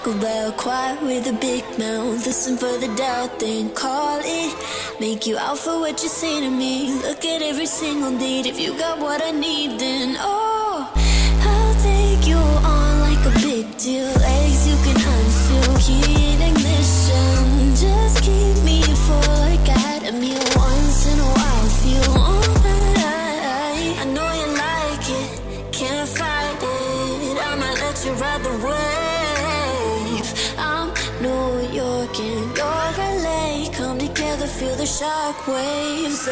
Taco Bell, quiet with a big mouth. Listen for the doubt, then call it. Make you out for what you say to me. Look at every single date. If you got what I need, then oh, I'll take you on like a big deal. Legs you can unseal, key in ignition. Just keep me full like I had a meal once in a while. Feel all that I know you like it, can't fight it. I'ma let you ride the wave. I'm New York and you're LA. Come together, feel the shock waves.